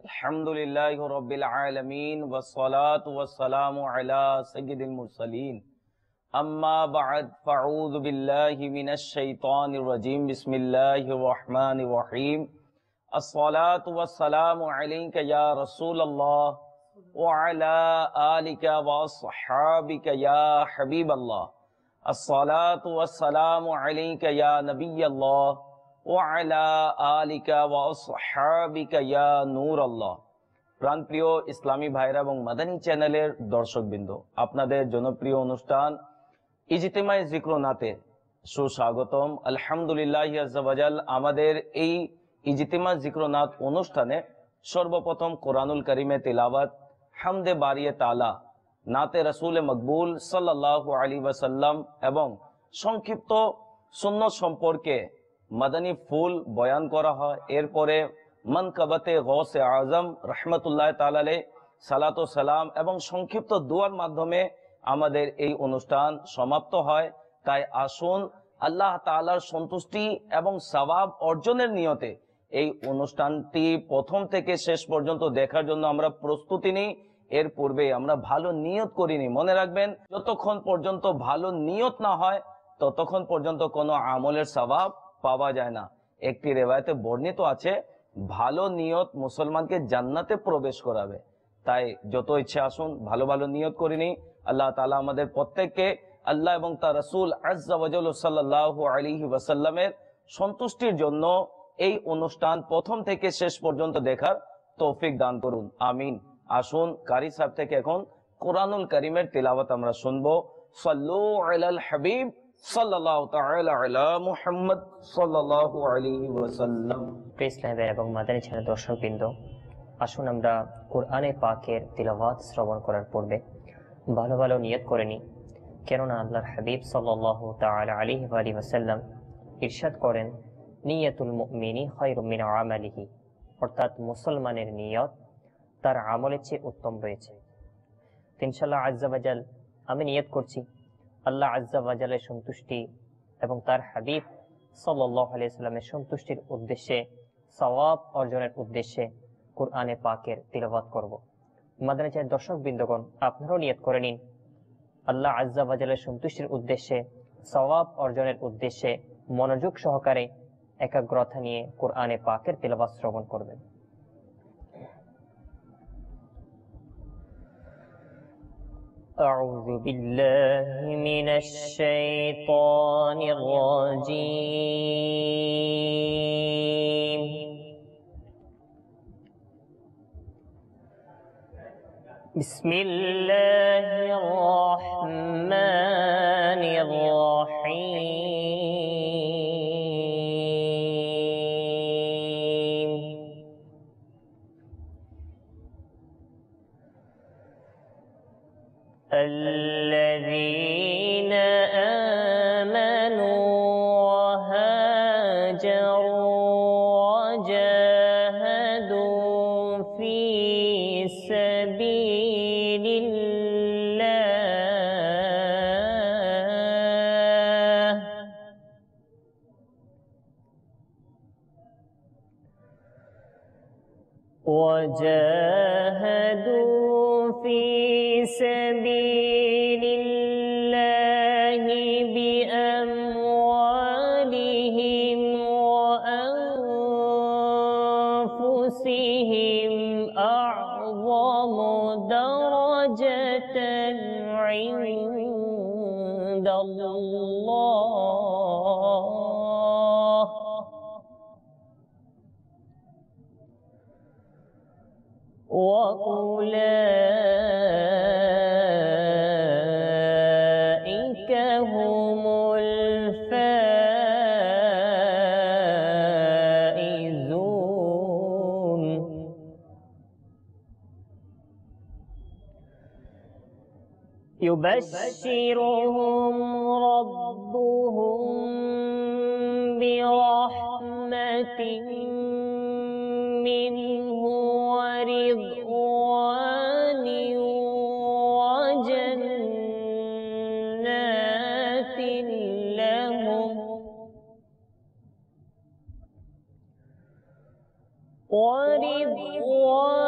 अल्हम्दुलिल्लाहि रब्बिल आलमीन वस्सलातु वस्सलामु अला सय्यिदिल मुरसलीन अम्मा बअद फ़अऊज़ु बिल्लाहि मिनश शैतानिर रजीम बिस्मिल्लाहिर रहमानिर रहीम अस्सलातु वस्सलामु अलैका या रसूलल्लाह व अला आलिका व अस्हाबिका या हबीबल्लाह अस्सलातु वस्सलामु अलैका या नबियल्लाह ওয়ালা আলিকা ওয়া আসহাবিকা ইয়া নূর আল্লাহ। প্রাণপ্রিয় ইসলামী ভাইরা এবং মাদানী চ্যানেলের দর্শকবৃন্দ, আপনাদের জনপ্রিয় অনুষ্ঠান ইজতিমায়ে যিকরুনাতে সুস্বাগতম। আলহামদুলিল্লাহি আযজা ওয়াজাল আমাদের এই ইজতিমায়ে যিকরুনাত অনুষ্ঠানে সর্বপ্রথম কোরআনুল কারীমে তিলাওয়াত, হামদে বারিয়ে তাআলা, নাতে রাসূল মকবুল সাল্লাল্লাহু আলাইহি ওয়াসাল্লাম এবং সংক্ষিপ্ত সুন্নাত সম্পর্কে মাদানী ফুল বয়ান করা হয়। এরপরে মানকাবাতে গৌসে আজম রহমতুল্লাহ তাআলা আলাইহি সালাতু সালাম এবং সংক্ষিপ্ত দোয়ার মাধ্যমে আমাদের এই অনুষ্ঠান সমাপ্ত হয়। তাই আসুন আল্লাহ তাআলার সন্তুষ্টি এবং সওয়াব অর্জনের নিয়তে এই অনুষ্ঠানটি প্রথম থেকে শেষ পর্যন্ত দেখার জন্য আমরা প্রস্তুতি নিই। এর পূর্বে আমরা ভালো নিয়ত করিনি। মনে রাখবেন, যতক্ষণ পর্যন্ত ভালো নিয়ত না হয় ততক্ষণ পর্যন্ত কোনো আমলের সওয়াব পাওয়া যায় না। একটি রিওয়ায়াতে বর্ণিত আছে, ভালো নিয়ত মুসলমানকে জান্নাতে প্রবেশ করাবে। তাই যত ইচ্ছে আসুন ভালো ভালো নিয়ত করিনি। আল্লাহ তাআলা আমাদের প্রত্যেককে আল্লাহ এবং তার রাসূল আযজা ওয়া জাল্লা সাল্লাল্লাহু আলাইহি ওয়াসাল্লামের সন্তুষ্টির জন্য এই অনুষ্ঠান প্রথম থেকে শেষ পর্যন্ত দেখার তৌফিক দান করুন, আমিন। আসুন কারি সাহেব থেকে এখন কোরআনুল কারীমের তিলাওয়াত আমরা শুনবো। সাল্লু আলাল হাবিব সাল্লাল্লাহু তাআলা আলা মুহাম্মদ সাল্লাল্লাহু আলাইহি ওয়াসাল্লাম। প্রিয় ইসলামী এবং মাদানী চ্যানেল দর্শকবৃন্দ, আসুন আমরা কোরআনে পাকের তিলাওয়াত শ্রবণ করার পূর্বে ভালো ভালো নিয়ত করে নিই। কেননা আল্লাহর হাবিব সাল্লাল্লাহু তাআলা আলাইহি ওয়াসাল্লাম ইরশাদ করেন, নিয়াতুল মুমিনি খায়রুম মিন আমালিহি, অর্থাৎ মুসলমানের নিয়ত তার আমলের চেয়ে উত্তম রয়েছে। ইনশাআল্লাহ আযজা ওয়া জাল আমি নিয়ত করছি আল্লাহ আযজা ওয়া জালের সন্তুষ্টি এবং তার হাবিব সাল্লাল্লাহু আলাইহি ওয়াসাল্লামের সন্তুষ্টির উদ্দেশ্যে, সওয়াব অর্জনের উদ্দেশ্যে কোরআনে পাকের তিলাওয়াত করব। মাদানী চ্যানেল দর্শকবৃন্দগণ, আপনারাও নিয়ত করে নিন আল্লাহ আযজা ওয়া জালের সন্তুষ্টির উদ্দেশ্যে, সওয়াব অর্জনের উদ্দেশ্যে মনোযোগ সহকারে একাগ্রতা নিয়ে কোরআনে পাকের তিলাওয়াত শ্রবণ করবেন। أعوذ بالله من الشيطان الرجيم. بسم الله الرحمن الرحيم. الذين آمنوا وهاجروا وجاهدوا في سبيل الله سبيل الله بأموالهم وأنفسهم أعظم درجة عند الله وأولئك هم الفائزون. يبشرهم ربهم برحمة منه ورضوان وجنات لهم ورضوان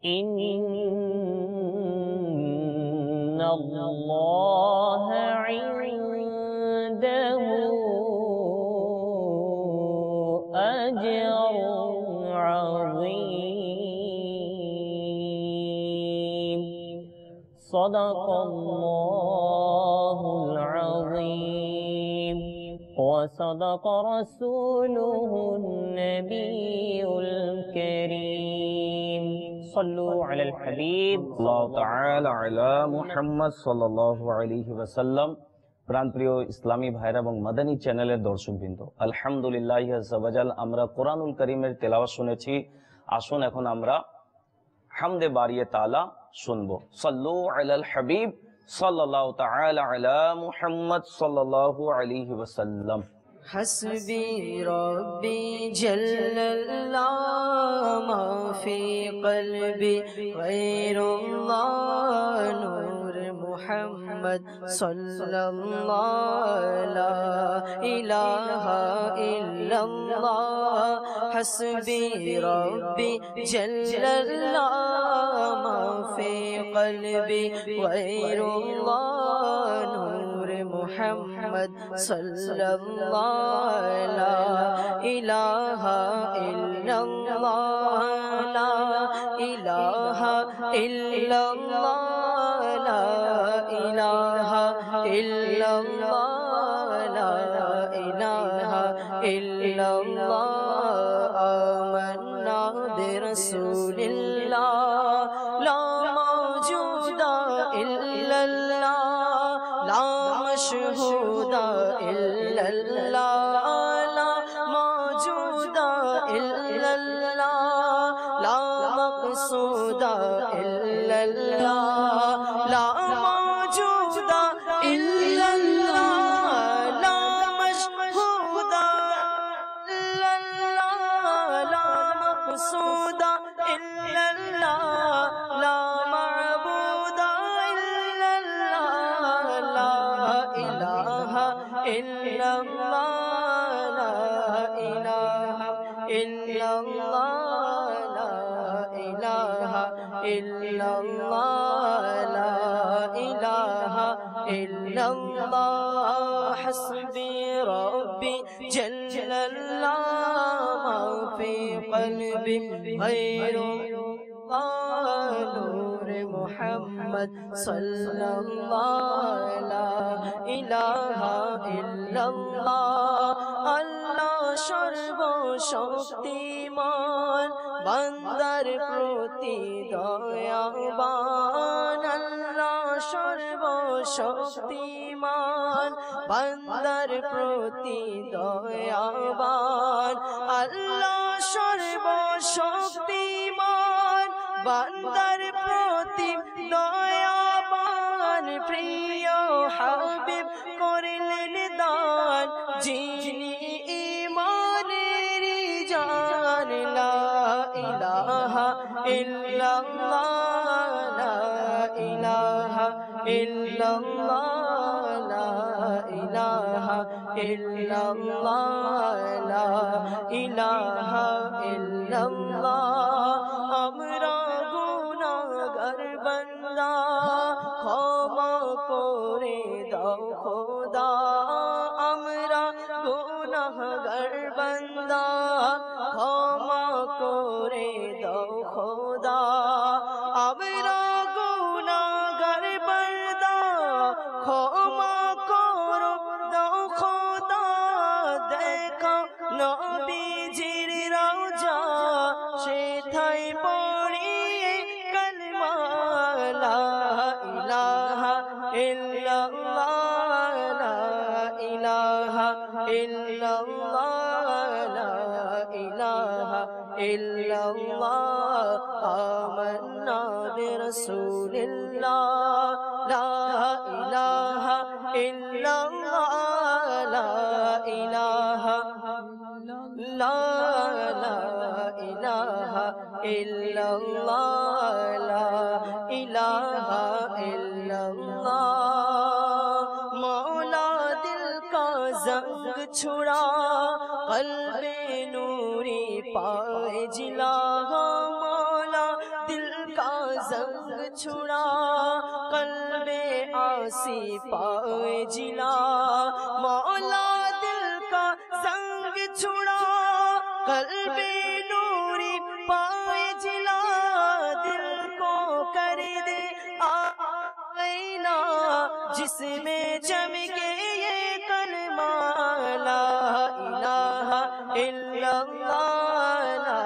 इन्नल्लाह इंदहु अज्रुन अज़ीम सदक़ल्लाहुल अज़ीम व सदक़ रसूलुहुन नबियुल करीम सल्लु अलल हबीब আল্লাহু তাআলা আলা মুহাম্মদ সাল্লাল্লাহু আলাইহি ওয়াসাল্লাম। প্রাণপ্রিয় ইসলামী ভাইরা এবং মাদানী চ্যানেলের দর্শকবৃন্দ, আলহামদুলিল্লাহি আযজা ওয়াজাল আমরা কোরআনুল কারীমের তেলাওয়াত শুনেছি। আসুন এখন আমরা হামদে বারিয়ে তাআলা শুনবো। সাল্লু আলাল হাবিব সাল্লাল্লাহু তাআলা আলা মুহাম্মদ সাল্লাল্লাহু আলাইহি ওয়াসাল্লাম। حسبي ربي جل الله ما في قلبي غير الله نور محمد صلى الله لا إله إلا الله حسبي ربي جل الله ما في قلبي غير الله نور محمد صلى الله لا إله إلا الله لا إله إلا الله لا إله إلا الله لا إله إلا الله آمنا برسول الله لا موجود إلا الله لا مشهود إلا الله لا موجود إلا الله لا مقصود إلا الله لا موجود إلا الله لا مشهود إلا الله لا مقصود إلا الله لا معبود إلا الله لا إله إلا الله لا إله إلا الله لا إله إلا الله لا إله إلا الله حسبي ربي جل الله ما في قلبي غير الله نور محمد صلى الله لا إله إلا الله الله সর্বশক্তিমান বান্দার প্রতি দয়াবান আল্লাহ সর্বশক্তিমান বান্দার প্রতি দয়াবান আল্লাহ সর্বশক্তিমান বান্দার প্রতি দয়াবান প্রিয় হাবিব করলেন দান যিনি ঈমানের জান লা ইলাহা ইল্লাল্লাহ লা ইলাহা ইল্লাল্লাহ লা ইলাহা ইল্লাল্লাহ লা ইলাহা ইল্লাল্লাহ আমরা গুনাহগার বান্দা ক্ষমা করে দাও খোদা আমরা গুনাহগার বান্দা ক্ষমা করে দাও খোদা আমরা গুনাহগার বান্দা ক্ষমা করো দাও খোদা দেখো নবীজির রওজা সেথায় পড়ি কালমা লা ইলাহা ইল্লাল্লাহ লা ইলাহা ইল্লাল্লাহ লা ইলাহা ইল্লাল্লাহ আমান্না বিরাসূলিল্লাহ লা ইলাহা ইল্লাল্লাহ লা ইলাহা লা ইলাহা ইল্লাল্লাহ লা ইলাহা ইল্লাল্লাহ মৌলা দিল কা জंग छुड़ा कल्बे नूरी पाए जिला मौला दिल का छुड़ा कल्बे आसी पाए जिला मौला दिल का संग छुड़ा कल्बे नूरी पाए जिला दिल को कर दे आईना जिसमें चमके ये कलमा ला इलाहा इल्लल्लाह ला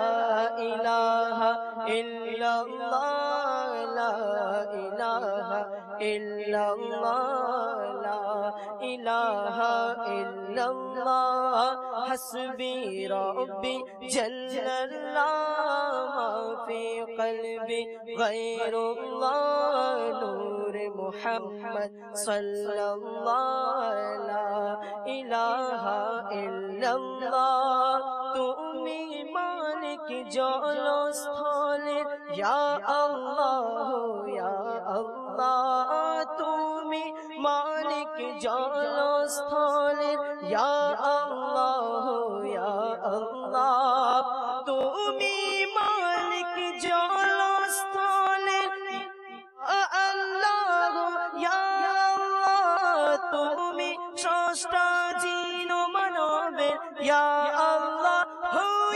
इलाहा इल्लल्लाह ला इलाहा इल्लल्लाह ला इलाहा इल्लल्लाह हस्बी रब्बी जल्लल्लाह मा फी क़ल्बी गैरुल्लाह नूर मुहम्मद सल्लल्लाहु ला इलाहा इल्लल्लाह তুমি মালিক জলস্থলের ইয়া আল্লাহ তুমি মালিক জলস্থলের ইয়া আল্লাহ তুমি মালিক জলস্থলের আল্লাহ ইয়া আল্লাহ তুমি স্রষ্টা জিন ও মানবের ইয়া আল্লাহ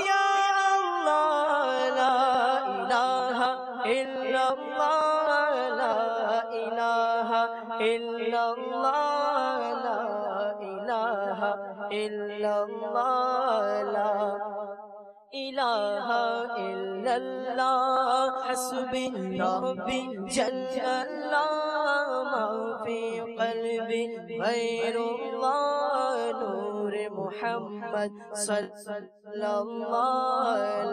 ইয়া আল্লাহ লা ইলাহা ইল্লাল্লাহ লা ইলাহা ইল্লাল্লাহ লা ইলাহা ইল্লাল্লাহ লা ইলাহা ইল্লাল্লাহ হাসবি রব্বি জাল্লাল্লাহ মা ফি কলবি গায়রুল্লাহ নূর মুহাম্মদ সাল্লাল্লাহু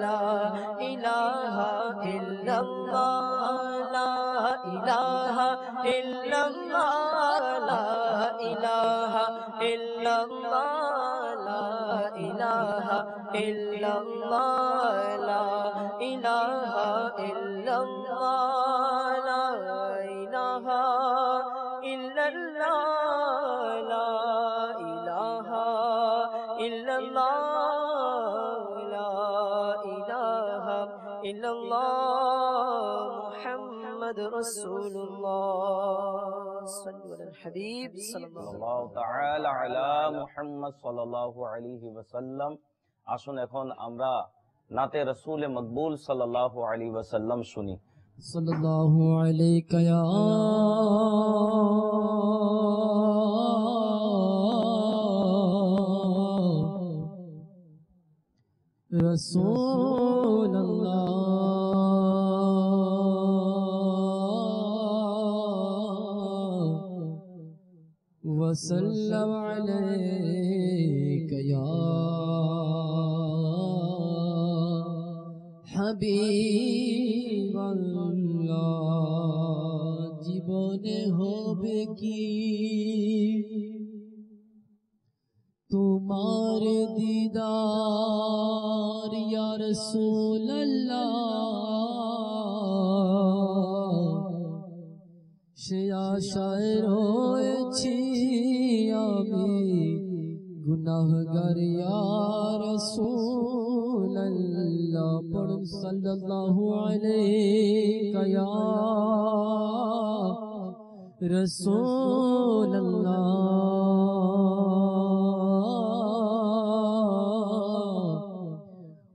লা ইলাহা ইল্লাল্লাহ লা ইলাহা ইল্লাল্লাহ লা ইলাহা ইল্লাল্লাহ লা ইলাহা ইল্লাল্লাহ লা ইলাহা ইল্লাল্লাহ লা ইলাহা ইল্লাল্লাহ লা ইলাহা ইল্লাল্লাহ লা ইলাহা ইল্লাল্লাহ মুহাম্মাদুর রাসূলুল্লাহ সাল্লাল্লাহু আলাল হাবিব সাল্লাল্লাহু তাআলা আলা মুহাম্মদ সাল্লাল্লাহু আলাইহি ওয়াসাল্লাম। আসুন এখন আমরা নাতে রাসূল মকবুল সাল্লাল্লাহু আলাইহি ওয়াসাল্লাম শুনি। সাল্লাল্লাহু আলাইকা ইয়া রাসূলুল্লাহ ওয়া সাল্লাম আলাইকা ইয়া হাবিবাল্লাহ জীবনে হবে কি তোমার দিদার ইয়া রাসূলুল্লাহ সে আশায় রয়েছি আমি গুনাহগার ইয়া রাসূলুল্লাহ পড়ুন সাল্লাল্লাহু আলাইকা ইয়া রাসূলুল্লাহ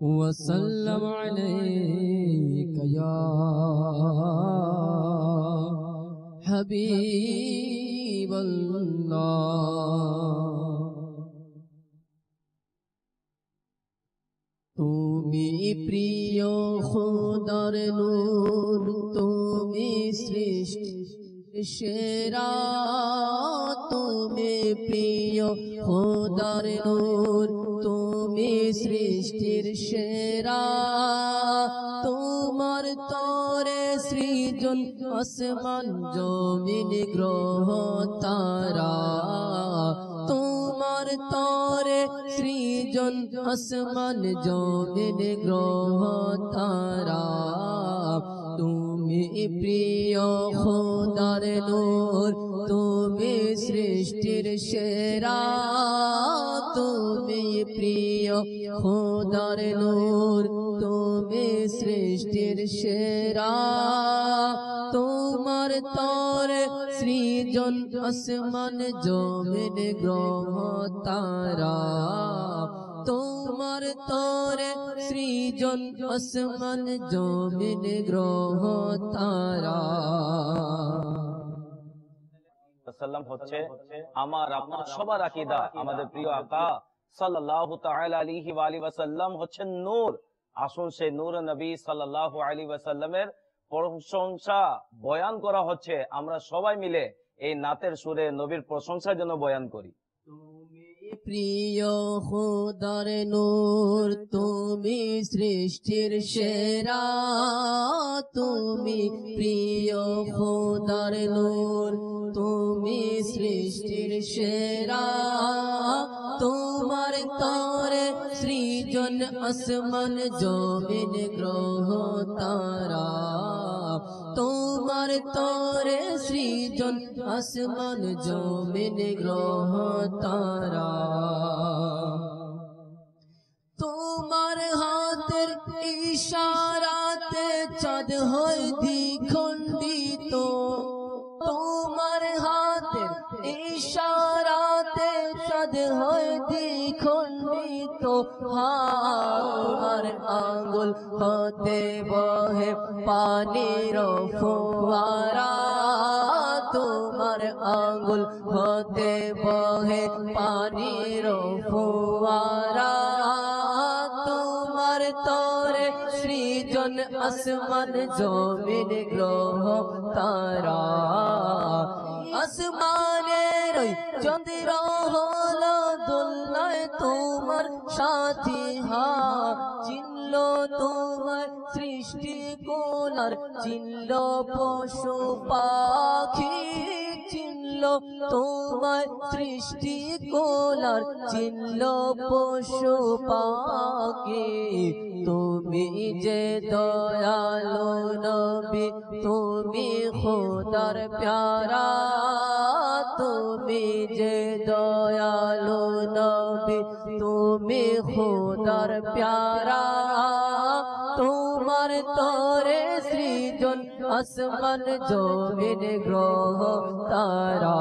ওয়া সাল্লাম আলাইকা ইয়া হাবিবাল্লাহ তুমি প্রিয় খোদার নূর তুমি সৃষ্টির সেরা তুমি প্রিয় খোদার নূর তুমি সৃষ্টির সেরা তোমার তরে সৃজন আসমান জমিন গ্রহ তারা তোমার তরে সৃজন আসমান জমিন গ্রহ তারা তুমি প্রিয় খোদার নূর তুমি সৃষ্টির সেরা তুমি প্রিয় খোদার নূর, তুমি সৃষ্টির সেরা। তোমার তরে সৃজন আসমান জমিন গ্রহ তারা, তোমার তরে সৃজন আসমান জমিন গ্রহ তারা। সাল্লাম হচ্ছে আমার আপনার সবার আকীদা। আমাদের প্রিয় আকা সাল্লাল্লাহু তাআলা আলাইহি ওয়া আলিহি ওয়াসাল্লাম হচ্ছেন নূর। আসুন সেই নূর নবী সাল্লাল্লাহু আলাইহি ওয়াসাল্লামের প্রশংসা বয়ান করা হচ্ছে। আমরা সবাই মিলে এই নাতের সুরে নবীর প্রশংসা যেন বয়ান করি। প্রিয় খোদার নূর, তুমি সৃষ্টির সেরা। তুমি প্রিয় খোদার নূর, তুমি সৃষ্টির সেরা। তোমার তরে সৃজন আসমান জমিন গ্রহ তারা, তোমার তরে সৃজন আসমান জমিন গ্রহ তারা। তোমার হাতের ইশারাতে চাঁদ হয় দ্বিখণ্ডিত, তোমার হাতের ইশারাতে চাঁদ হয় দ্বিখণ্ডিত। তোমার আঙ্গুল হতে বহে পানির ফোয়ারা, তোমার আঙ্গুল হতে বহে পানির ফোয়ারা। তোমার তরে সৃজন আসমান জমিন গ্রহ তারা। আসমানের ওই চন্দ্র হলো দোলনায় তোমার সাথী, চিনল তোমার সৃষ্টি কোলার, চিনল পশু পাখি, চিনল তোমার সৃষ্টি কোলার, চিনল পশু পাখি। তুমি যে দয়ালু নবী, তুমি খোদার প্যারা। তুমি যে দয়ালু নবী, তুমি খোদার প্যারা। তোমার তরে সৃজন আসমান জমিন গ্রহ তারা,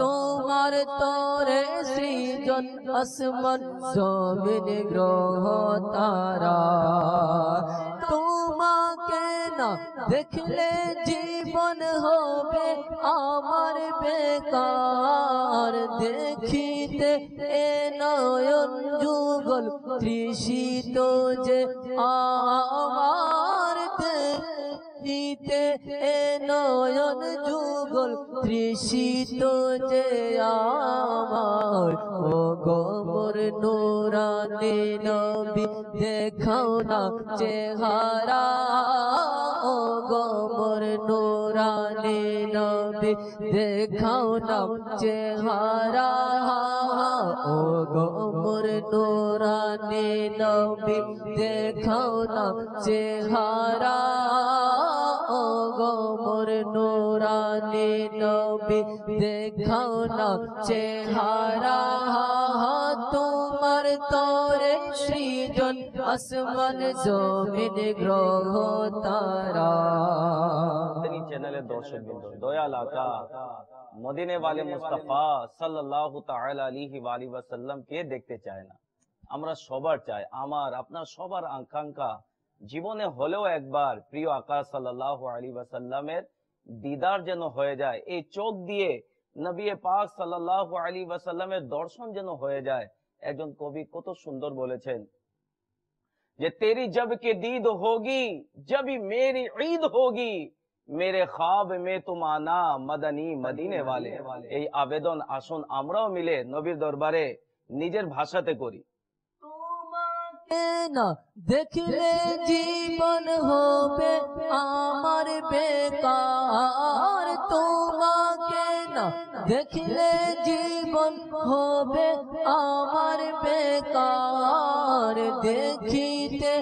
তোমার তরে সৃজন আসমান জমিন গ্রহ তারা। তোমাকে না দেখলে জীবন হবে আমার বেকার, দেখিতে এ নয়ন যুগল তৃষিত যে আমার, দেখিতে এ নয়ন যুগল তৃষিত যে আমার। ও গো মোর নূরানী নবী, দেখাও না চেহারা। ও গো মোর নূরানী নবী, দেখাও না চেহারা। ও গো মোর নূরানী নবী, দেখাও না চেহারা। ও গো মোর নূরানী নবী, দেখাও না চেহারা। তোমার তরে সৃজন আসমান জমিন গ্রহ তারা। চ্যানেলের দর্শকবৃন্দ, দয়াল আকা মদিনে ওয়ালে মুস্তাফা সাল্লাল্লাহু তাআলা আলাইহি ওয়া আলিহি ওয়াসাল্লাম কে দেখতে চায় না? আমরা সবার চাই, আমার আপনার সবার আকাঙ্ক্ষা জীবনে হলেও একবার প্রিয় আকা সাল্লাল্লাহু আলাইহি ওয়াসাল্লামের দিদার যেন হয়ে যায়। এই চোখ দিয়ে নবী পাক সাল্লাল্লাহু আলাইহি ওয়াসাল্লামের দর্শন যেন হয়ে যায়। একজন কবি কত সুন্দর বলেছেন যে তেরি জব কে দীদ হোগি জবি মেরি ঈদ হোগি, মেরে খ্বাব মে তুম আনা মদনী মদিনে ওয়ালে। এই আবেদন আসুন আমরাও মিলে নবীর দরবারে নিজের ভাষাতে করি। না দেখলে জীবন হবে আমার বেকার, তোমাকে না দেখলে জীবন হবে আমার বেকার। দেখিতে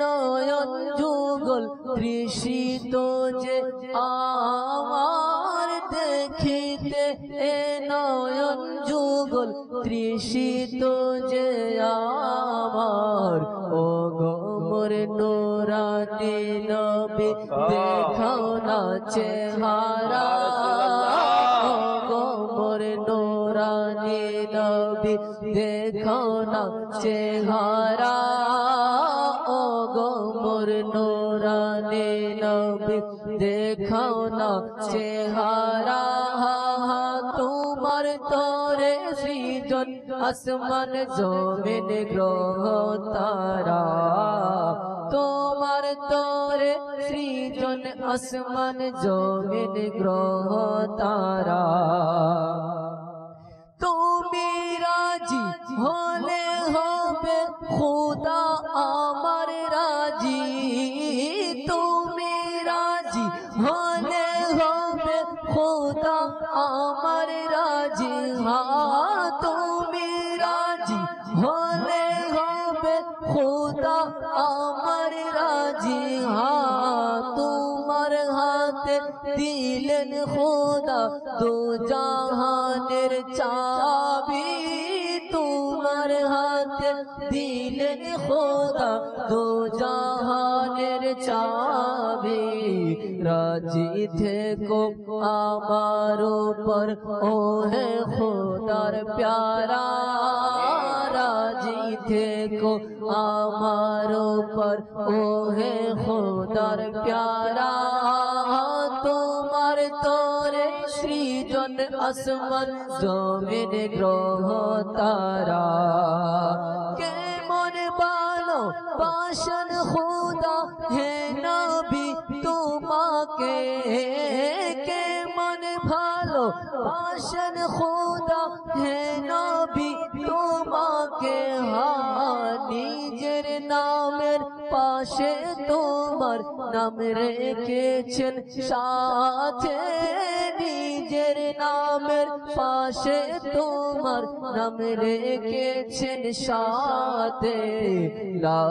নয়ন যুগল তৃষিত যে আমার, দেখিতে নয়ন যুগল তৃষিত দেখাও না চেহারা গো মোর নূরানি নবী দেখাও না চেহারা ও গো মোর নূরানি নবী দেখাও না চেহারা তোমার তরে সৃজন আসমান জমিন গ্রহ তারা তোমার তরে সৃজন আসমান জমিন গ্রহ তারা তুমি রাজি হলে হবে খোদা আমার রাজি তুমি রাজি হলে হবে খোদা আমার রাজি তুমি রাজি হলে হবে খোদা আমার রাজি তোমার হাতে দিলেন খোদা দু জাহানের চাবি তোমার হাতে দিলেন খোদা দু জাহানের চাবি রাজি থেকো আমার উপর ও হে খোদার প্যারা রাজি থেকো আমার উপর ও হে খোদার প্যারা তোমার তরে সৃজন আসমান জমিন গ্রহ তারা কেমন ভালো বাসন খোদা হে নবী তোমাকে কেমন ভালো বাসন খোদা হে নবী তোমাকে নিজের নামের পাশে তোমার নাম রেখেছেন সাথে নিজের নামের পাশে তোমার নাম রেখেছেন সাথে লা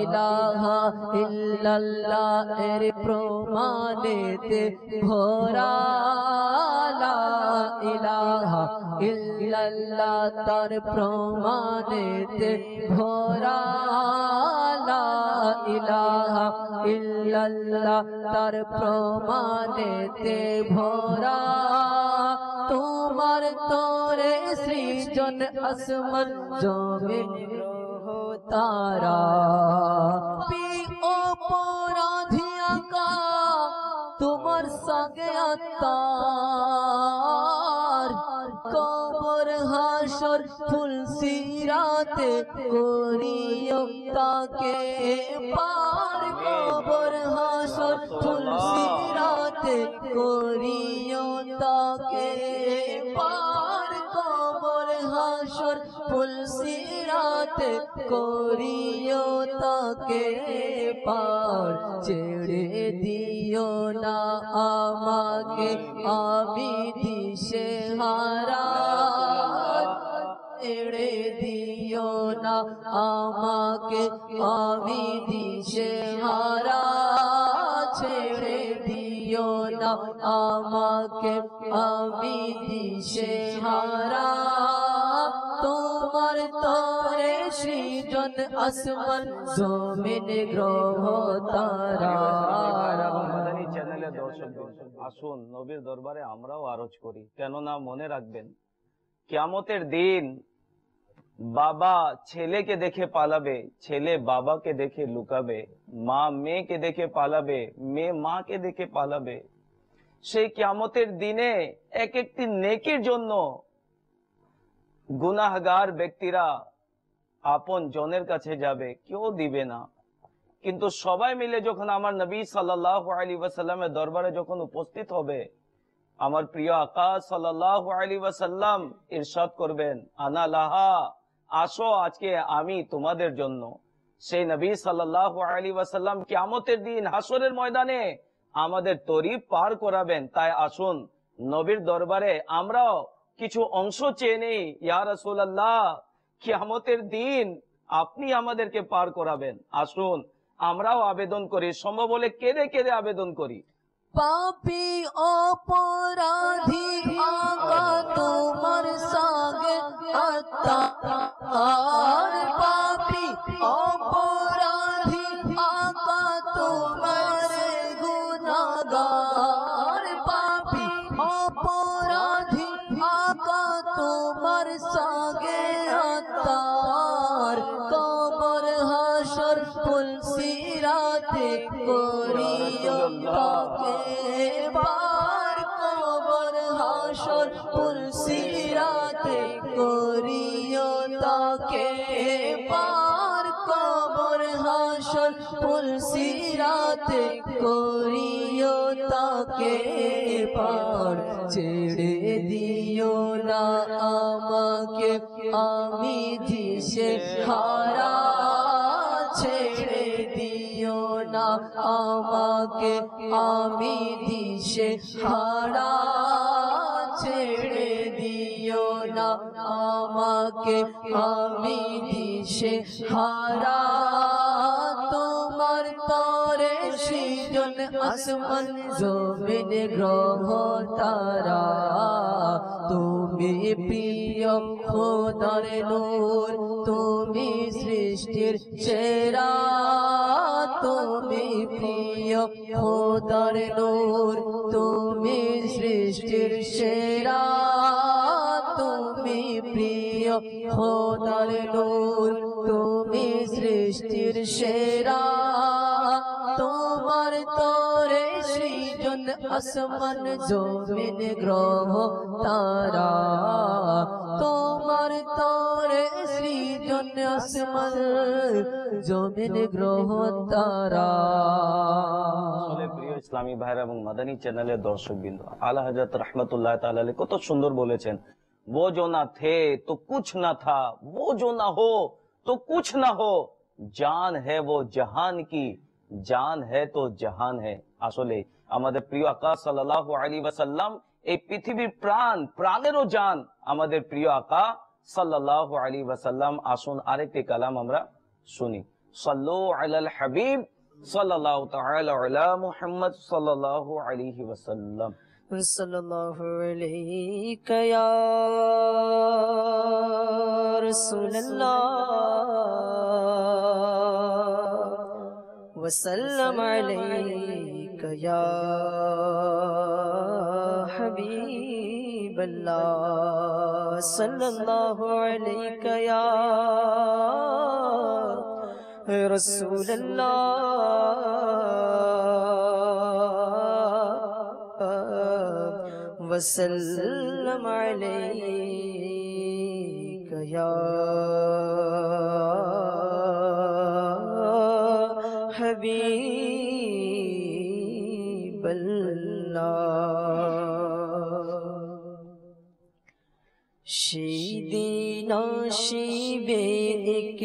ইলাহা ইল্লাল্লাহ এর প্রমাণেতে ভরা লা ইলাহা ইল্লাল্লাহ তার প্রমাণেতে ভরা লা ইলাহা ইল্লাল্লাহ তার প্রমাণেতে ভরা তোমার তরে সৃজন আসমান জমিন গ্রহ তারা পি অপরাধী আকা তোমার সঙ্গে আত্মার কবর হাসর ফুল সিরাতে করিও তাকে পার কবর হাসর ফুল সিরাতে করিও তাকে পার কবর হাসর ফুল সিরাতে করিও তাকে পার ছেড়ে দিও না আমাকে আমি দিশে হারা ছেড়ে দিও না আমাকে আমি দিশে হারা ছেড়ে দিও না আমাকে আমি দিশে হারা তোমার তরে সৃজন আসমান জমিন গ্রহ তারা চ্যানেলে দর্শক আসুন নবীর দরবারে আমরাও আরজ করি, কেননা মনে রাখবেন কিয়ামতের দিন বাবা ছেলেকে দেখে পালাবে, ছেলে বাবাকে দেখে লুকাবে, মা মেয়েকে দেখে পালাবে, মেয়ে মাকে দেখে পালাবে। সেই কিয়ামতের দিনে এক একটি নেকির জন্য গুনাহগার ব্যক্তিরা আপন জনের কাছে যাবে, কেউ দিবে না। কিন্তু সবাই মিলে যখন আমার নবী সাল্লাল্লাহু আলাইহি ওয়াসাল্লামের দরবারে যখন উপস্থিত হবে, আমার প্রিয় আকা সাল্লাল্লাহু আলাইহি ওয়াসাল্লাম ইরশাদ করবেন, আনা লাহা, আসো আজকে আমি তোমাদের জন্য। সেই নবী সাল্লাল্লাহু আলাইহি ওয়াসাল্লাম কিয়ামতের দিন হাসরের ময়দানে আমাদের তরি পার করাবেন। তাই আসুন নবীর দরবারে আমরাও কিছু অংশ চেয়ে নেই। ইয়া রাসূলুল্লাহ, কিয়ামতের দিন আপনি আমাদেরকে পার করাবেন, আসুন আমরাও আবেদন করি, সম্ভব হলে কেঁদে কেঁদে আবেদন করি। পাপী অপরাধী আকা তোমার সঙ্গে আত্মার পাপী অপরাধী আকা তোমার পুলসিরাতে করিও তাকে পার কবর হাসর পুলসিরাতে করিও তাকে পার কবর হাসর পুলসিরাতে করিও তাকে পার ছেড়ে দিও না আমাকে আমি দিশে হারা ছেড়ে দিও না আমাকে আমি দিশে হারা ছেড়ে দিও না আমাকে আমি দিশে হারা তোমার তরে সৃজন আসমান জমিন গ্রহ তারা তুমি প্রিয় খোদার নূর তুমি সৃষ্টির সেরা তুমি প্রিয় খোদার নূর তুমি সৃষ্টির সেরা তুমি প্রিয় খোদার নূর তুমি সৃষ্টির সেরা তোমার তরে সৃজন আসমান জমিন গ্রহ তারা তোমার তরে সৃজন আসমান জমিন গ্রহ তারা। প্রিয় ইসলামী ভাইরা এবং মাদানী চ্যানেলের দর্শকবৃন্দ, আলা হযরত রাহমাতুল্লাহ তাআলা আলাইহি কত সুন্দর বলেছেন, वो जो ना थे तो कुछ ना था, वो जो ना हो तो कुछ ना हो, जान है वो जहान की, জান হ্যায় তো জাহান হ্যায়। আসলে আমাদের প্রিয় আকা সাল্লাল্লাহু আলাইহি ওয়াসাল্লাম এই পৃথিবীর প্রাণ, প্রাণেরও জান আমাদের প্রিয় আকা সাল্লাল্লাহু আলাইহি ওয়াসাল্লাম। আসুন আরেকটি কালাম আমরা শুনি, সাল্লু আলাল হাবিব সাল্লাল্লাহু তাআলা আলা মুহাম্মদ সাল্লাল্লাহু আলাইহি ওয়াসাল্লাম। सल्लल्लाहु अलैका या रसूलल्लाह वसल्लम अलैका या हबीबल्लाह सल्लल्लाहु अलैका या रसूलल्लाह वसल्लम अलैका या हबीबल्लाह। शीदी नाशिबे एक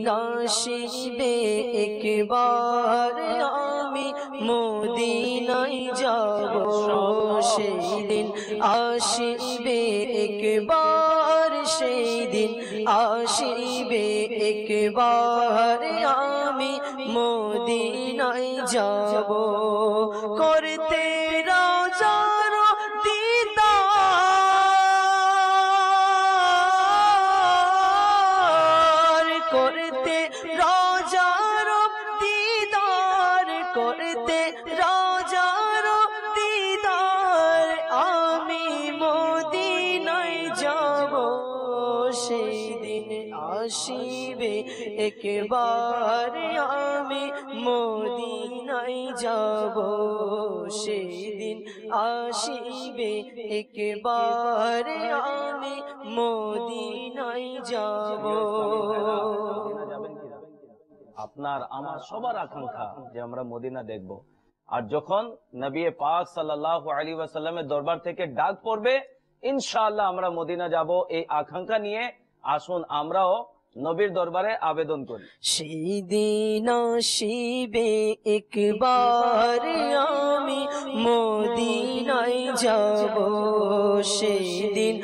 নাশিবে একবার আমি মদিনায় যাব, সেদিন আসিবে একবার, সেদিন আসিবে একবার আমি মদিনায় যাব, করতে রাজার দিদার, করতে রাজার দিদার, করতে রাজার দিদার আমি মদিনায় যাব, সেদিন আসিবে একবার আমি মদিনায় যাব, সেদিন আসিবে একবার আমি মদিনায় যাব। আপনার আমার সবার আকাঙ্ক্ষা যে আমরা মদিনা দেখব। আর যখন নবী পাক সাল্লাল্লাহু আলাইহি ওয়াসাল্লামের দরবার থেকে ডাক পড়বে, ইনশাআল্লাহ আমরা মদিনা যাব এই আকাঙ্ক্ষা নিয়ে। আসুন আমরাও নবীর দরবারে আবেদন করি। সেদিন আসিবে একবার আমি মদিনায় যাব, সেদিন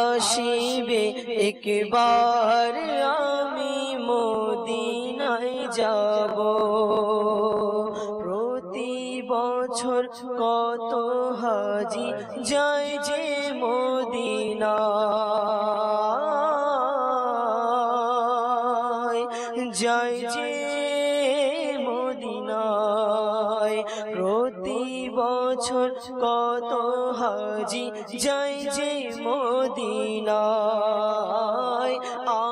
আসিবে একবার আমি মদিনায় যাব, প্রতি বছর কত হাজি যায় যে মদিনা, যায় যে মদিনায়, প্রতি বছর কত হাজি যায় যে মদিনায়,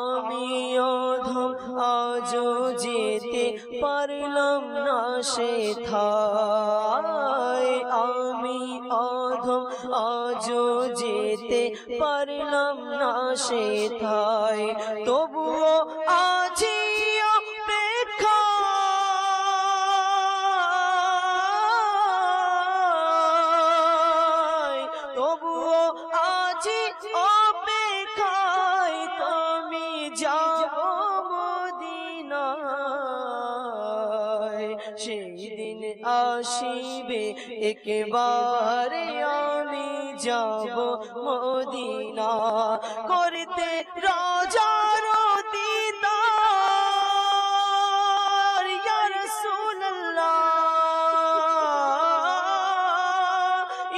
আমি অধম আজও যেতে পারলাম না সেথায়, আমি অধম আজও যেতে পারলাম না সেথায়, তবুও আজি অপেক্ষা তবুও আজি অপেক্ষায় তুমি যাব মদিনায়, সেই দিন আসিবে একবারে আমি যাব মদিনা করতে রাজার দিদার, ইয়া রাসূলুল্লাহ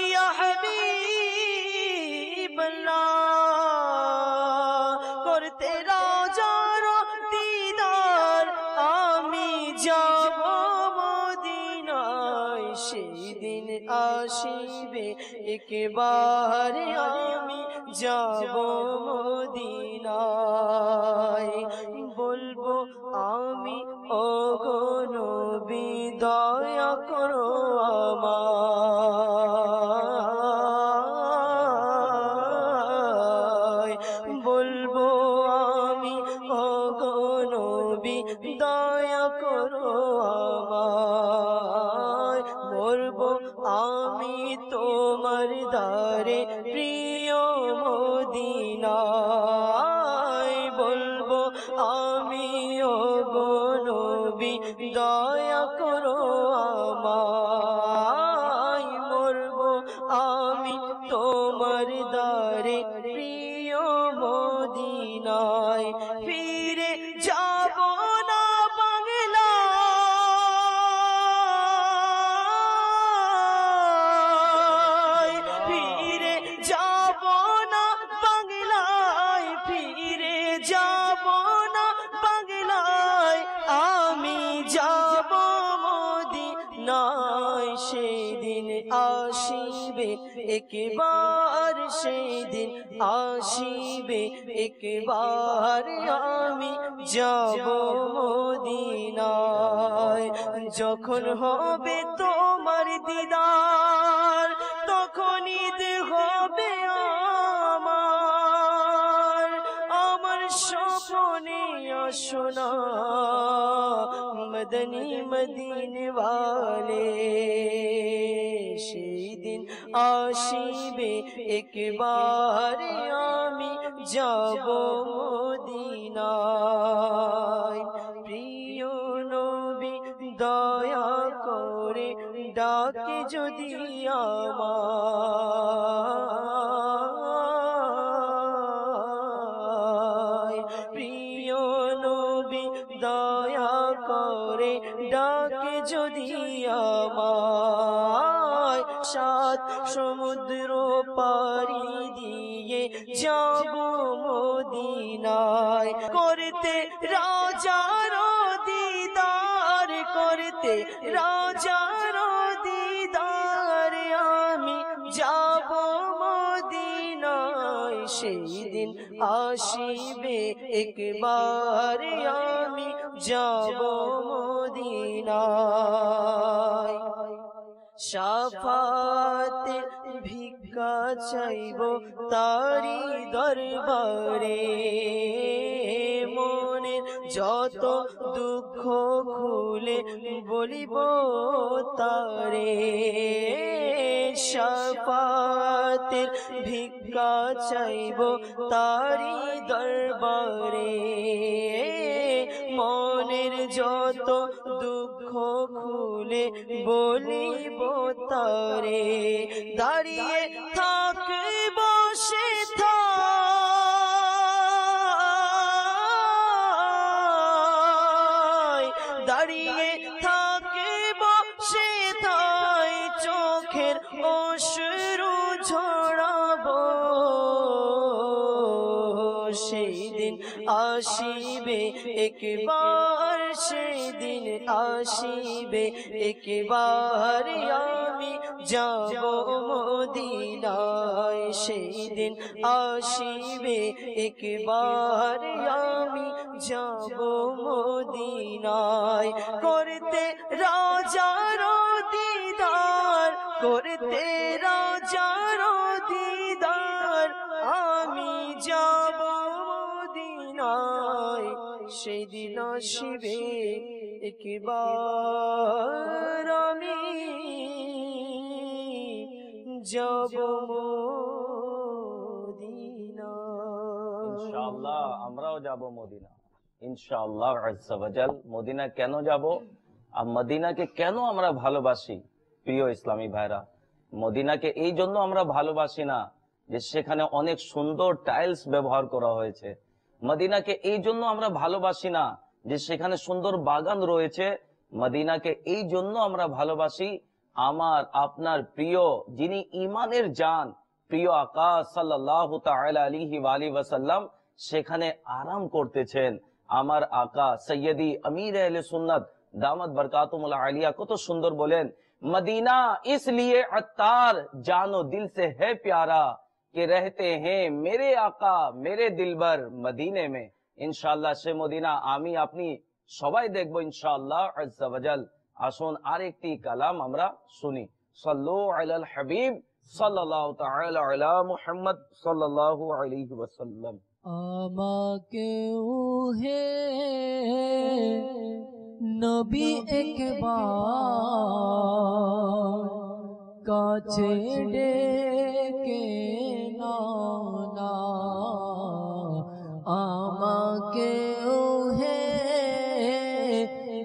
ইয়া হাবিবাল্লাহ, করতে রাজার দিদার আমি যাব মদিনায়, সেই দিন আসিবে একবারে আমি যাব মদিনায়, বলবো আমি ওগো নবী দয়া করো আমায়, বলবো আমি ওগো নবী দয়া করো আমায়, মরবো আমি তোমার দারে প্রিয় মদিনায়, বলবো আমি ওগো নবী দয়া করো আমায়, মরবো আমি তোমার দারে প্রিয় মদিনায়, ফিরে যাব না বাংলায়, ফিরে যাব না বাংলায়, ফিরে যাব না বাংলায়, আমি যাব মদিনায়, সেদিন আসিবে একবার, সেদিন আসিবে একবার আমি যাব মদিনায়, যখন হবে তোমার দিদার তখন ঈদ হবে আমার, আমার স্বপ্নে আসো না মদনী মদিনে ওয়ালে, সেই দিন আসিবে একবার আমি যাব মদিনায়, প্রিয় নবী দয়া করে ডাকে যদি আমায়, প্রিয় নবী দয়া করে ডাকে যদি আমায়, সাত সমুদ্র পাড়ি দিয়ে যাব মদিনায় করতে রাজার দিদার, করতে রাজার দিদার আমি যাব মদিনায়, সেই দিন আসিবে একবার আমি যাব মদিনায়, শাফাতের ভিক্ষা চাইব তারি দরবারে, মনের যত দুঃখ খুলে বলিব তারে, শাফাতের ভিক্ষা চাইব তারি দরবারে, মনের যত দুঃখ খুলে বলিব তারে, দাঁড়িয়ে থাকব সেথায়, দাঁড়িয়ে থাকব সেথায়, চোখের অশ্রু ঝরাবো, সেই দিন আসিবে একবার, সেদিন আসিবে একবার, আমি যাব মদিনায়। সেদিন আসিবে একবার, আমি যাব মদিনায়। করতে রাজার দিদার, করতে রাজার দিদার, আমি যাব মদিনায়। সেদিন আসিবে একবার, আমি যাব মদিনায়। ইনশাআল্লাহ আমরাও যাব মদিনা, ইনশাআল্লাহ আজ্জা ওয়াজাল। মদিনা কেন যাব আর মদিনাকে কেন আমরা ভালোবাসি? প্রিয় ইসলামী ভাইরা, মদিনাকে এই জন্য আমরা ভালোবাসি না যে সেখানে অনেক সুন্দর টাইলস ব্যবহার করা হয়েছে। মদিনাকে এই জন্য আমরা ভালোবাসি না যে সেখানে সুন্দর বাগান রয়েছে। মদিনাকে এই জন্য আমরা ভালোবাসি, আমার আপনার প্রিয় যিনি ইমানের জান, প্রিয় আকা সাল্লাল্লাহু তাআলা আলাইহি ওয়া আলিহি ওয়াসাল্লাম সেখানে আরাম করতেছেন। আমার আকা সৈয়দি আমির আহলে সুন্নাত দামাত বরকাতুহুল আলিয়া কত সুন্দর বলেন, मदीना इसलिए अत्तार जानो दिल से है प्यारा कि रहते हैं मेरे आका मेरे दिलबर मदीने में। इंशाल्लाह से मदीना आमी अपनी सबाई देखबो इंशाल्लाह अज़्ज़ा वजल। আসুন আরেকটি কালাম আমরা শুনি। সাল্লু আলাল হাবিব সাল্লাল্লাহু তাআলা আলা মুহাম্মদ সাল্লাল্লাহু আলাইহি ওয়াসাল্লাম। আমাকেও হে নবী একবার কাছে ডেকে নাও না, আমাকেও হে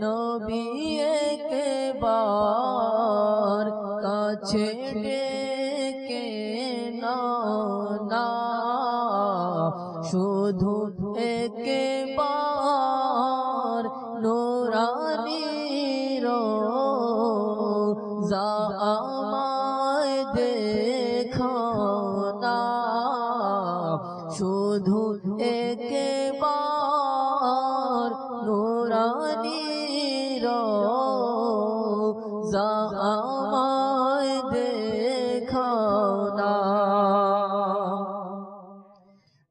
নবী একবার কাছে ডেকে নাও না, শুধু একবার নূরানী রোজা আমায় দেখাও না, শুধু একবার নূরানী রোজা আমায় দেখাও না।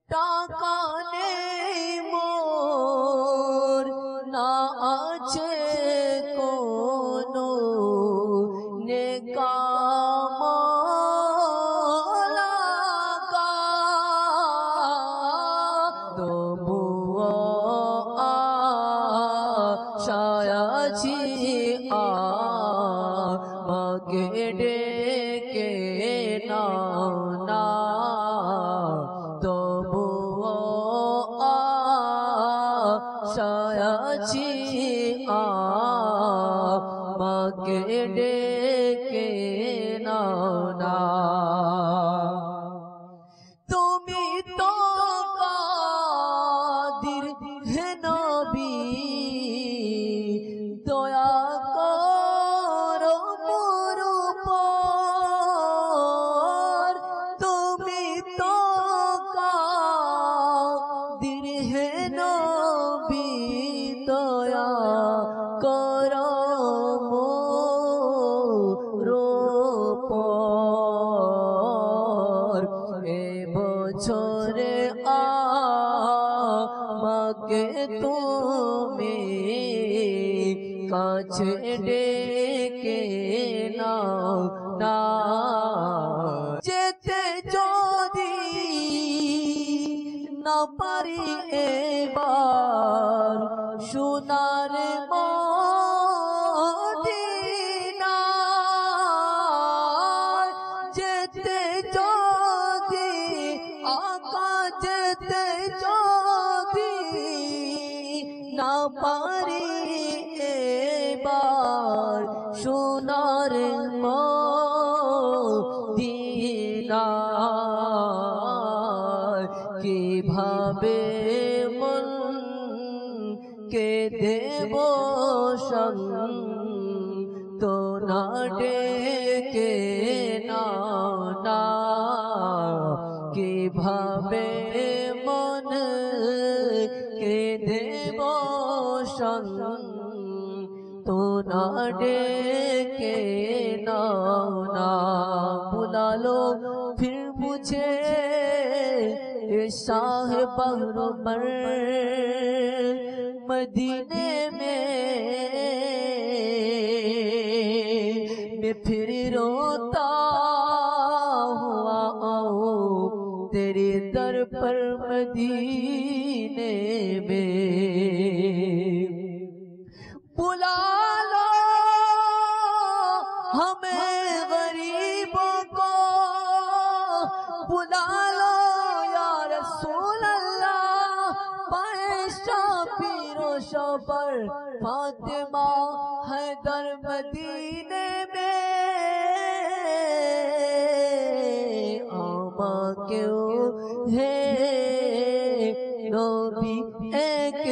টাকা নেই মোর, না আছে কোনো নেকামলাকা, তবুও আশায় আছি আমাকে ডেকে নাও না, তবুও আশায় আছি আমাকে ডেকে নাও না। তুমি তো কাদির হে নবী, দয়া করো মোর উপর, তুমি তো কাদির হে নবী, দয়া করো মোর উপর। এ বছরে আমাকে তুমি কাছে ডেকে নাও না, যেতে যদি না পারি এবার সোনার মদিনায়, যেতে যদি আকা যেতে যদি না পারি এবার সোনার মদিনায়, কিভাবে মন কে দেব তো না ডেকে নাও না, কিভাবে মন কে डेके ना बुला लो फिर मुझे ये शाह बहरबर मदीने में मैं फिर रोता हुआ आऊं तेरे दर पर मदीने में। बुला लो हमें गरीबों को, बुला लो या रसूल अल्लाह, पैशा पीरो शोबर फातिमा हैदर मदीने में। आमा क्यों है नबी एक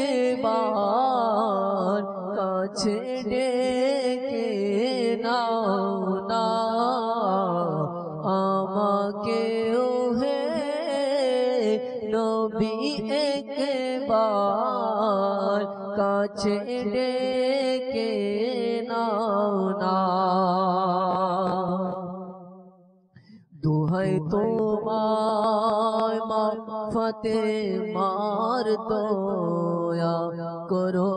बार काछे डेके ना आमा क्यों है नबी एक बार काछे डेके ना दुहाई তোমায় মা ফাতেমার দয়া করো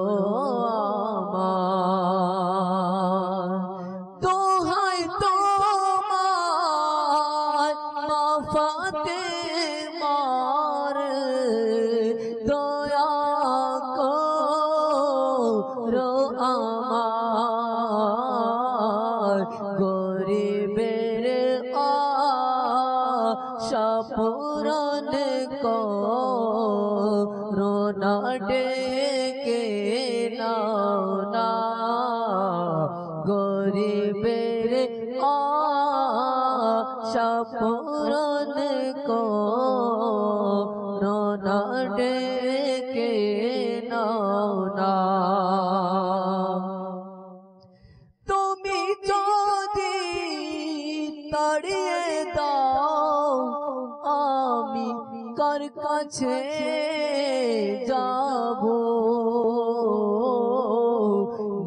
আমার, দোহাই তোমায় মা ফাতেমার দয়া করো আমার, গরিবের আশা পূরণ করো না ডেকে না গরিবের আশা পূরণ করো না ডেকে না তুমি যদি তাড়িয়ে দাও আমি কার কাছে যাব,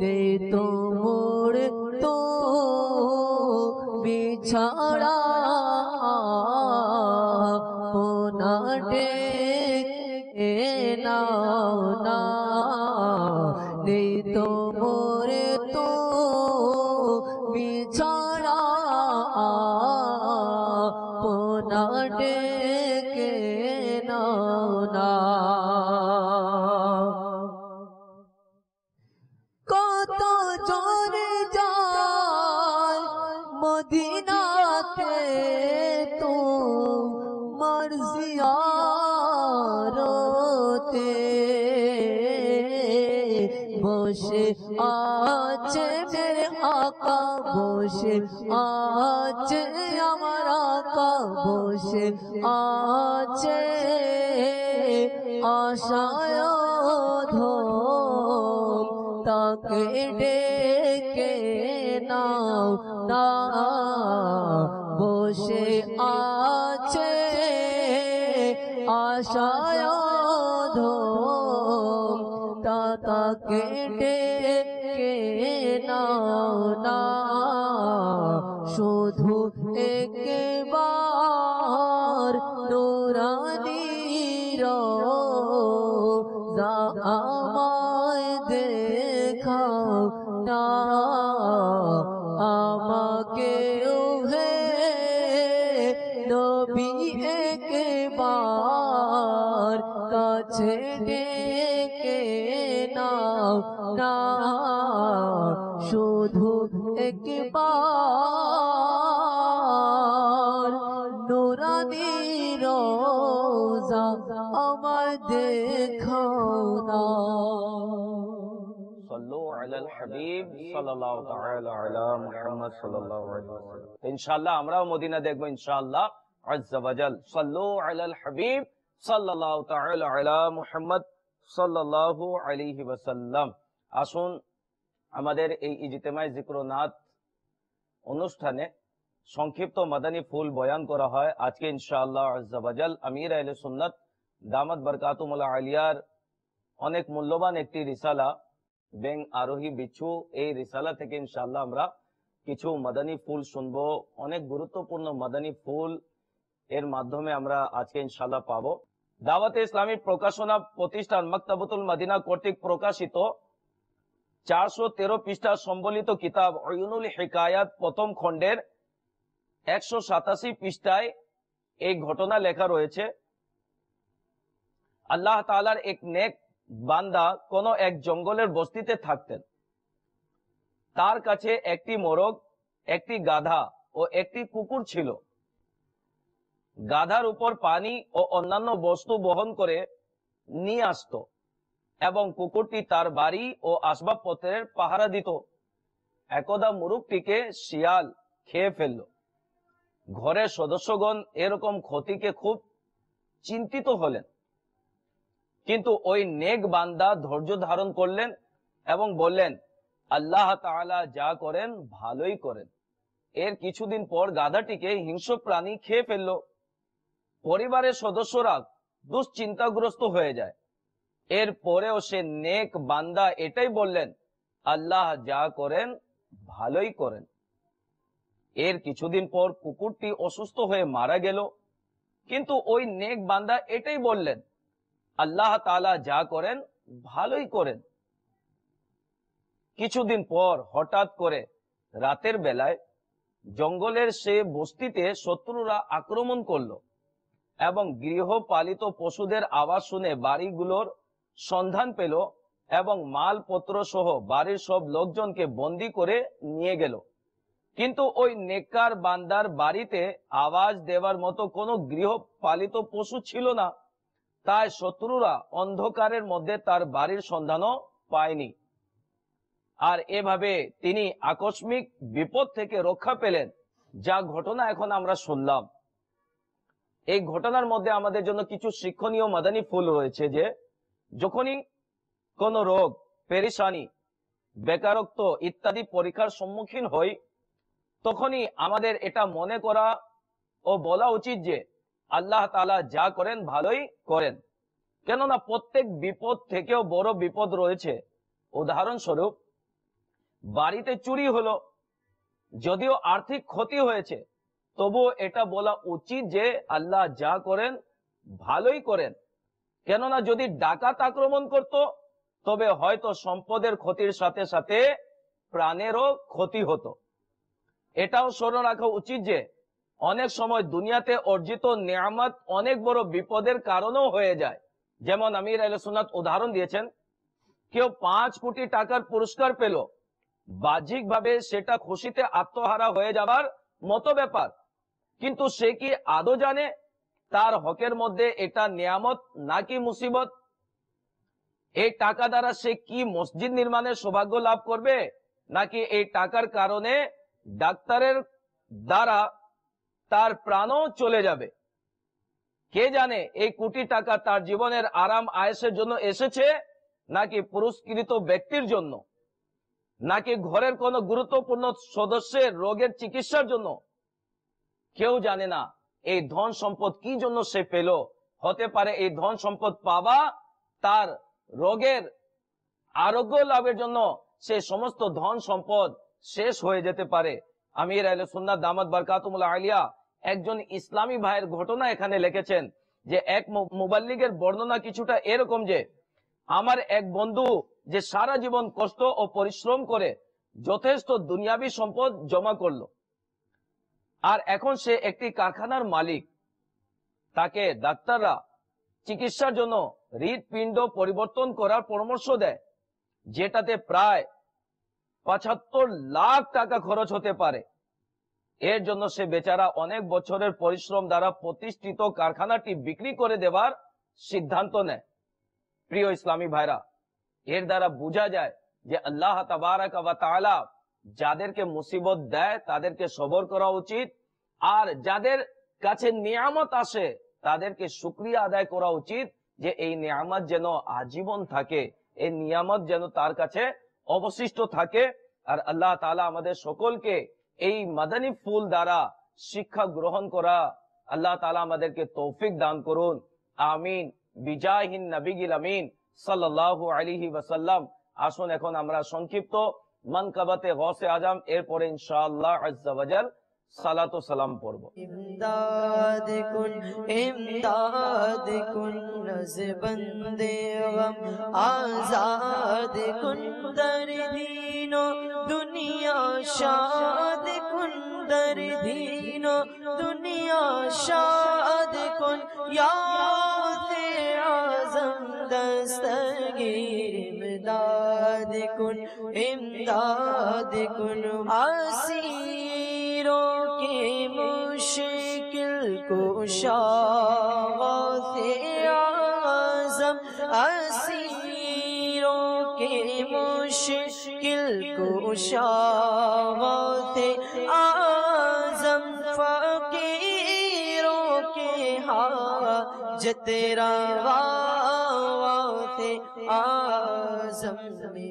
দে তো মোর তো বিছাড়া পোনা ডেকে নাও না, দে তো মোর তো বিছাড়া পোনা ডেকে নাও না। কত জনে যায় মদিনাতে তো মর্জিয়ারতে, বসে আছে মেরে আকা, বসে আছে আমার আকা, বসে আছে আশায় ধোম তাকে ডেকে নাও না, বসে আছে আশায় ধোম তাকে ডেকে নাও না, শুধু একবার নূরানী রোজা আমায় দেখাও না, আমাকেও হে নবী একবার কাছে ডেকে নাও না, শুধু একবার নূরানী রোজা আমায় দেখাও না। सल्लु अलल हबीब सल्लल्लाहु ताआला अला मुहम्मद सल्लल्लाहु अलैहि वसल्लम। इंशाअल्लाह আমরাও মদিনা দেখব इंशाअल्लाह अज़्ज़ा वजल। सल्लु अलल हबीब सल्लल्लाहु ताआला अला मुहम्मद सल्लल्लाहु अलैहि वसल्लम। আসুন আমাদের এই ইজতেমায় জিক্র ও নাত অনুষ্ঠানে সংক্ষিপ্ত মাদানী ফুল বয়ান করা হয়। আজকে ইনশাআল্লাহ আজ্জা ওয়াজাল আমির আহলে সুন্নাত দামাত বরকাতুহুল আলিয়ার অনেক মূল্যবান একটি রিসালা ব্যাং আরোহী বিচ্ছু, এই রিসালা থেকে ইনশাআল্লাহ আমরা কিছু মাদানী ফুল শুনবো। অনেক গুরুত্বপূর্ণ মাদানী ফুল এর মাধ্যমে আমরা আজকে ইনশাআল্লাহ পাবো। দাওয়াতে ইসলামী প্রকাশনা প্রতিষ্ঠান মাকতাবুতুল মদিনা কর্তৃক প্রকাশিত 413 পৃষ্ঠা সম্বলিত কিতাব উয়ুনুল হিকায়াত প্রথম খণ্ডের 187 পৃষ্ঠায় এই ঘটনা লেখা রয়েছে। আল্লাহ তাআলার এক নেক বান্দা কোন এক জঙ্গলের বস্তিতে থাকতেন। তার কাছে একটি মোরগ, একটি গাধা ও একটি কুকুর ছিল। গাধার উপর পানি ও অন্যান্য বস্তু বহন করে নিয়ে আসতো এবং কুকুরটি তার বাড়ি ও আসবাবপত্রের পাহারা দিত। একদা মোরগটিকে শিয়াল খেয়ে ফেলল। ঘরের সদস্যগণ এরকম ক্ষতিকে খুব চিন্তিত হলেন, কিন্তু ওই নেক বান্দা ধৈর্য ধারণ করলেন এবং বললেন, আল্লাহ তাআলা যা করেন ভালোই করেন। এর কিছুদিন পর গাধাটিকে হিংস্র প্রাণী খেয়ে ফেলল। পরিবারের সদস্যরা দুশ্চিন্তাগ্রস্ত হয়ে যায়। এর পরেও সে নেক বান্দা এটাই বললেন, আল্লাহ যা করেন ভালোই করেন। এর কিছুদিন পর কুকুরটি অসুস্থ হয়ে মারা গেল, কিন্তু ওই নেক বান্দা এটাই বললেন, আল্লাহ তাআলা যা করেন ভালোই করেন। কিছুদিন পর হঠাৎ করে রাতের বেলায় জঙ্গলের সে বস্তিতে শত্রুরা আক্রমণ করলো এবং গৃহপালিত পশুদের আওয়াজ শুনে বাড়িগুলোর সন্ধান পেল এবং মালপত্র সহ বাড়ির সব লোকজনকে বন্দী করে নিয়ে গেল। কিন্তু ওই নেককার বান্দার বাড়িতে আওয়াজ দেওয়ার মতো কোনো গৃহপালিত পশু ছিল না, তাই শত্রুরা অন্ধকারের মধ্যে তার বাড়ির সন্ধানও পায়নি। আর এভাবে তিনি আকস্মিক বিপদ থেকে রক্ষা পেলেন। যা ঘটনা এখন আমরা শুনলাম, এই ঘটনার মধ্যে আমাদের জন্য কিছু শিক্ষণীয় মাদানী ফুল রয়েছে যে যখনই কোন রোগ, পেরেশানি, বেকারত্ব ইত্যাদি পরীক্ষার সম্মুখীন হই, তখনই আমাদের এটা মনে করা ও বলা উচিত যে আল্লাহ তাআলা যা করেন ভালোই করেন। কেননা প্রত্যেক বিপদ থেকেও বড় বিপদ রয়েছে। উদাহরণস্বরূপ, বাড়িতে চুরি হলো, যদিও আর্থিক ক্ষতি হয়েছে, তবুও এটা বলা উচিত যে আল্লাহ যা করেন ভালোই করেন। কেননা যদি ডাকাত আক্রমণ করত, তবে হয়তো সম্পদের ক্ষতির সাথে সাথে প্রাণেরও ক্ষতি হতো। এটাও স্মরণ রাখা উচিত যে অনেক সময় দুনিয়াতে অর্জিত নিয়ামত অনেক বড় বিপদের কারণও হয়ে যায়। যেমন আমির আহলে সুন্নাত উদাহরণ দিয়েছেন, কেউ 5 কোটি টাকার পুরস্কার পেল, বাহ্যিকভাবে সেটা খুশিতে আত্মহারা হয়ে যাবার মতো ব্যাপার, কিন্তু সে কি আদৌ জানে তার হকের মধ্যে এটা নিয়ামত নাকি মুসিবত? এই টাকা দ্বারা সে কি মসজিদ নির্মাণের সৌভাগ্য লাভ করবে, নাকি এই টাকার কারণে ডাক্তারের দ্বারা তার প্রাণও চলে যাবে? কে জানে এই কোটি টাকা তার জীবনের আরাম আয়েশের জন্য এসেছে, নাকি পুরস্কৃত ব্যক্তির জন্য, নাকি ঘরের কোনো গুরুত্বপূর্ণ সদস্যের রোগের চিকিৎসার জন্য? কেউ জানে না এই ধন সম্পদ কি জন্য সে পেল। হতে পারে এই ধন সম্পদ পাওয়া তার রোগের আরোগ্য লাভের জন্য সে সমস্ত ধন সম্পদ শেষ হয়ে যেতে পারে। আমির আহলে সুন্নাত দামাত বারকাতুহুল আলিয়া একজন ইসলামী ভাইয়ের ঘটনা এখানে লিখেছেন যে এক মুবাল্লিগের বর্ণনা কিছুটা এরকম যে আমার এক বন্ধু যে সারা জীবন কষ্ট ও পরিশ্রম করে যথেষ্ট দুনিয়াবী সম্পদ জমা করলো, আর এখন সে একটি কারখানার মালিক। তাকে ডাক্তাররা চিকিৎসার জন্য হৃৎপিণ্ড পরিবর্তন করার পরামর্শ দেয়, যেটাতে প্রায় ৭৫ লাখ টাকা খরচ হতে পারে। এর জন্য সে বেচারা অনেক বছরের পরিশ্রম দ্বারা প্রতিষ্ঠিত কারখানাটি বিক্রি করে দেওয়ার সিদ্ধান্ত নেয়। প্রিয় ইসলামী ভাইরা, এর দ্বারা বোঝা যায় যে আল্লাহ তাবারাক ওয়া তাআলা যাদেরকে মুসিবত দেয় তাদেরকে সবর করা উচিত, আর যাদের কাছে নিয়ামত আসে তাদেরকে শুকরিয়া আদায় করা উচিত যে এই নিয়ামত যেন আজীবন থাকে, এই নিয়ামত যেন তার কাছে অবশিষ্ট থাকে। আর আল্লাহ তাআলা আমাদের সকলকে এই মাদানী ফুল দ্বারা শিক্ষা গ্রহণ করা আল্লাহ তাআলা আমাদেরকে তৌফিক দান করুন। আমিন। বিজাহিন নবীল আমিন সাল্লাল্লাহু আলাইহি ওয়াসাল্লাম। আসুন এখন আমরা সংক্ষিপ্ত মানকাবাতে গৌসে আজম এরপরে ইনশাআল্লাহ আজ্জা ওয়াজাল সালাত ও সালাম পড়ব। इमदाद कुन नज़ बंदे गम आजाद कुन दर दीनो दुनिया शाद कुन दर दीनो दुनिया शाद कुन याते आज़म दस्तगीर इमदाद कुन आसीरों के मुश्किल कुशा गौसे आज़म असीरों के मुश्किल कुशा गौसे आज़म फकीरों के हाजत रवा गौसे आज़म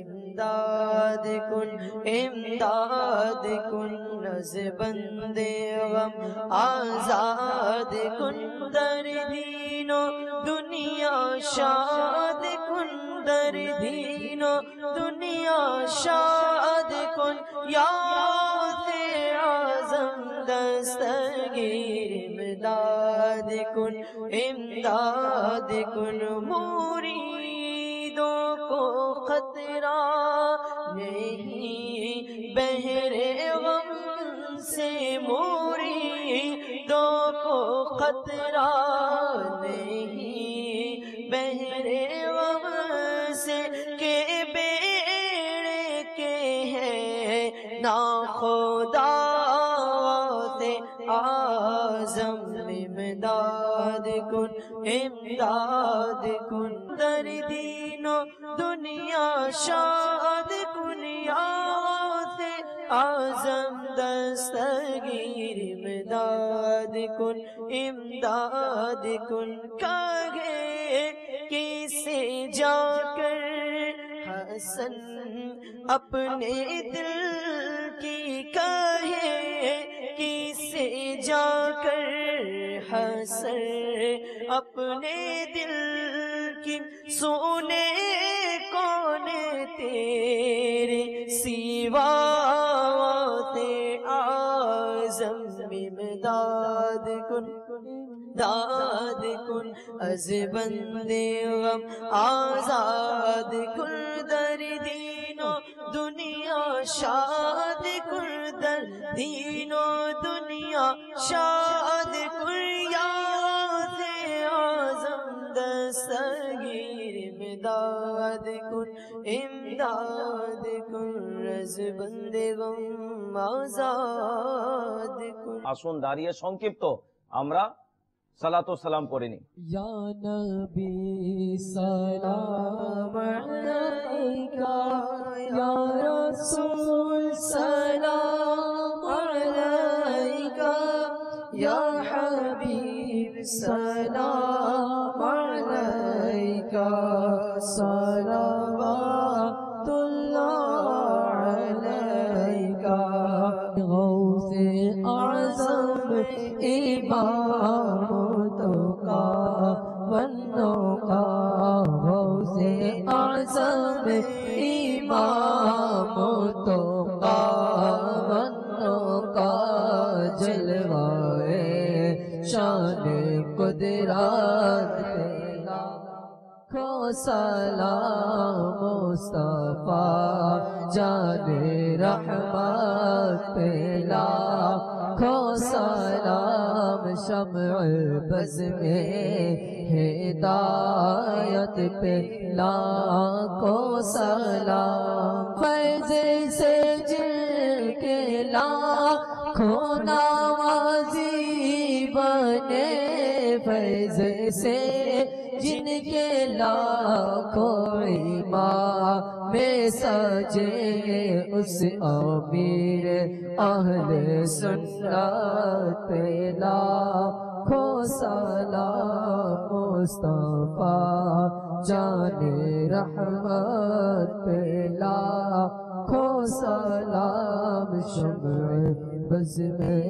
इमदाद कुन नज़ बंदे गम आजाद कुन दर दीनो दुनिया शाद कुन दर दीनो दुनिया शाद कुन याते आज़म दस्तगीर इमदाद कुन मुरीदों को खतरा नहीं बहरे गम से मुरीदों को खतरा नहीं बहरे गम से के बेड़े के हैं ना खुदा से आज़म इमदाद कुन दर दीनो दुनिया शाद कुन याते आज़म दस्तगीर इमदाद कुन कागे किसे जाकर हसन अपने दिल की कहे किसे जाकर हसन अपने दिल की सोने कौन तेरे सिवा आज़म इमदाद कुन अज़ बंदे गम आजाद कुन दर दीनो दुनिया शाद कुन दर दीनो दुनिया शाद कुन याते आज़म दस्तगीर इमदाद कुन अज़ बंदे गम आजाद कुन। আসুন দাঁড়িয়ে সংক্ষিপ্ত আমরা সালাত ও সালাম পড়ে নিই। या नबी सलाम अलैका या रसूल सलाम अलैका या हबीब सलाम अलैका सलावतुल्लाह अलैका गौसे आज़म इमाम तो का बन्नो का गौसे आज़म इमाम तो का बन्नो का जलवाए शान कुदरत तेरा खो सलाम मुस्तफा जाने रहमत पेला खो सलाम शम्अ बज़ में हिदायत पे लाखो सलाम फैज़ से जिनके लाखों नवाज़ी बने फैज़ से जिनके लाखों ईमान में सजे उस अमीर अहले सुन्नत पे लाखों सलाम मुस्तफा जाने रहमत पे लाखों सलाम शम्अ बज़ में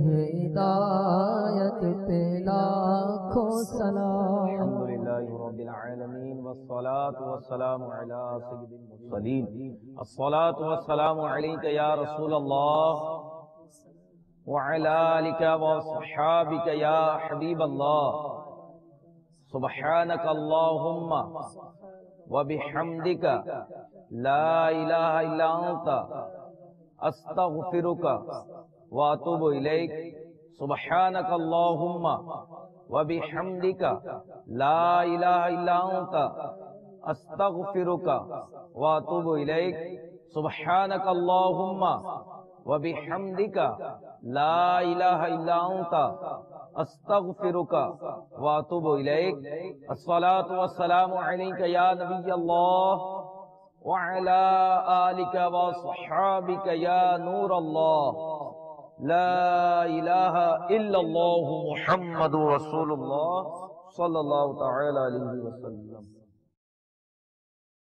हिदायत पे लाखों सलाम। अल्हम्दुलिल्लाहि रब्बिल आलमीन व वस्सलातु वस्सलामु अला सय्यिदिल मुरसलीन अस्सलातु वस्सलामु अलैका या रसूल अल्लाह व अला आलिका व अस्हाबिका या हबीब अल्लाह सुब्हानक अल्लाहुम्मा व बिहम्दिका ला इलाहा इल्ला अंता अस्तगफिरुका व अतूबु इलैक सुब्हानक अल्लाहुम्मा व बिहम्दिका ला इलाहा इल्ला अंता अस्तगफिरुका व अतूबु इलैक सुब्हानक अल्लाहुम्मा व बिहम्दिका ला इलाहा इल्ला अंता अस्तगफिरुका व अतूबु इलैक अस्सलातु वस्सलामु अलैका या नबी अल्लाह व अला आलिका व अस्हाबिका या नूर अल्लाह ला इलाहा इल्लल्लाहु मुहम्मदुर रसूलुल्लाह सल्लल्लाहु तआला अलैहि वसल्लम।